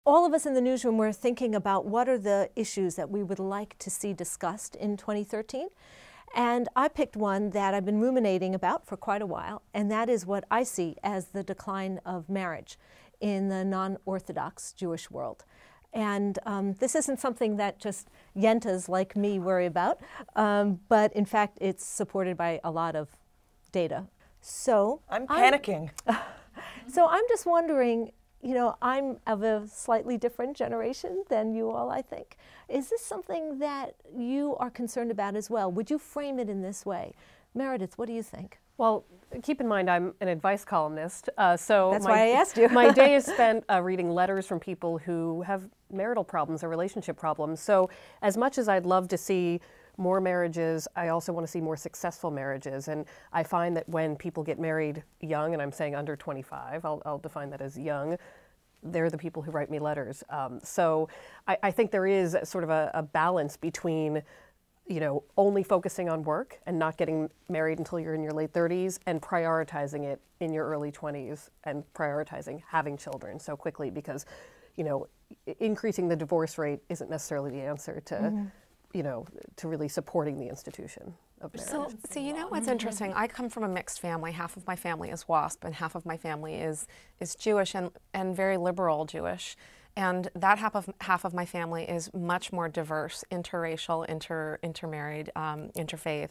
all of us in the newsroom were thinking about what are the issues that we would like to see discussed in 2013. And I picked one that I've been ruminating about for quite a while, and that is what I see as the decline of marriage in the non-Orthodox Jewish world. And this isn't something that just yentas like me worry about, but in fact it's supported by a lot of data. So I'm panicking. So I'm just wondering, you know, I'm of a slightly different generation than you all, I think. Is this something that you are concerned about as well? Would you frame it in this way? Meredith, what do you think? Well, keep in mind I'm an advice columnist, so that's why I asked you. My day is spent reading letters from people who have marital problems or relationship problems. So as much as I'd love to see more marriages, I also want to see more successful marriages. And I find that when people get married young, and I'm saying under 25, I'll define that as young, they're the people who write me letters. So I think there is sort of a balance between, you know, only focusing on work and not getting married until you're in your late 30s and prioritizing it in your early 20s and prioritizing having children so quickly, because, you know, increasing the divorce rate isn't necessarily the answer to, you know, to really supporting the institution of marriage. So you know what's interesting? I come from a mixed family. Half of my family is WASP and half of my family is Jewish and very liberal Jewish. And that half of my family is much more diverse, interracial, intermarried, interfaith,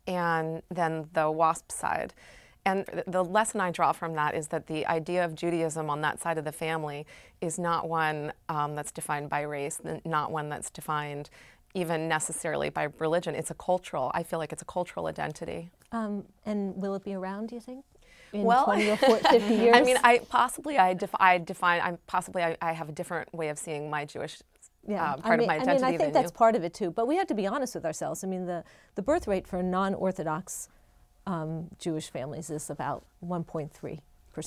and then the WASP side. And the lesson I draw from that is that the idea of Judaism on that side of the family is not one that's defined by race, not one that's defined even necessarily by religion. It's a cultural, I feel like it's a cultural identity. And will it be around, do you think? In well, 20 or 50 years? I mean, I have a different way of seeing my Jewish part of my identity. I think that's part of it too, but we have to be honest with ourselves. I mean, the birth rate for non-Orthodox Jewish families is about 1.3%.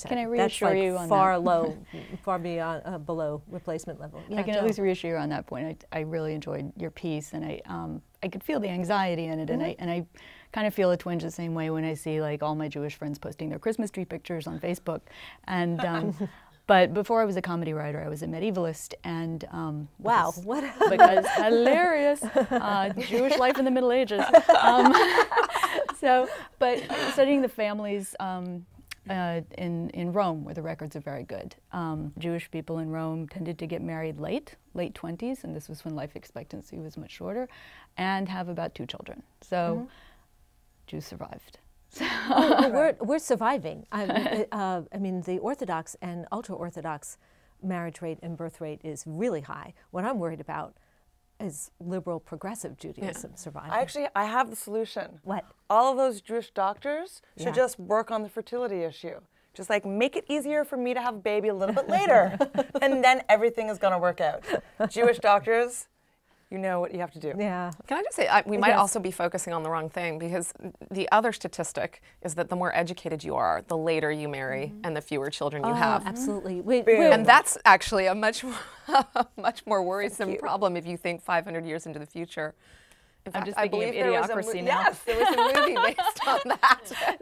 Can I reassure you on far that? low, far beyond below replacement level. Yeah, I can at least reassure you on that point. I really enjoyed your piece, and I could feel the anxiety in it, and I kind of feel a twinge the same way when I see like all my Jewish friends posting their Christmas tree pictures on Facebook, and. But before I was a comedy writer, I was a medievalist, and wow, because hilarious Jewish life in the Middle Ages. But studying the families in Rome, where the records are very good, Jewish people in Rome tended to get married late 20s, and this was when life expectancy was much shorter, and have about 2 children. So Jews survived. We're surviving. I mean, the Orthodox and ultra-Orthodox marriage rate and birth rate is really high. What I'm worried about is liberal progressive Judaism surviving. I have the solution. What? All of those Jewish doctors should just work on the fertility issue. Just like make it easier for me to have a baby a little bit later, and then everything is going to work out. Jewish doctors, you know what you have to do. Yeah. Can I just say, we might also be focusing on the wrong thing, because the other statistic is that the more educated you are, the later you marry and the fewer children you have. Absolutely. And that's actually a much more worrisome problem if you think 500 years into the future. In fact, I'm just thinking of Idiocracy now. Yes, there was a movie based on that.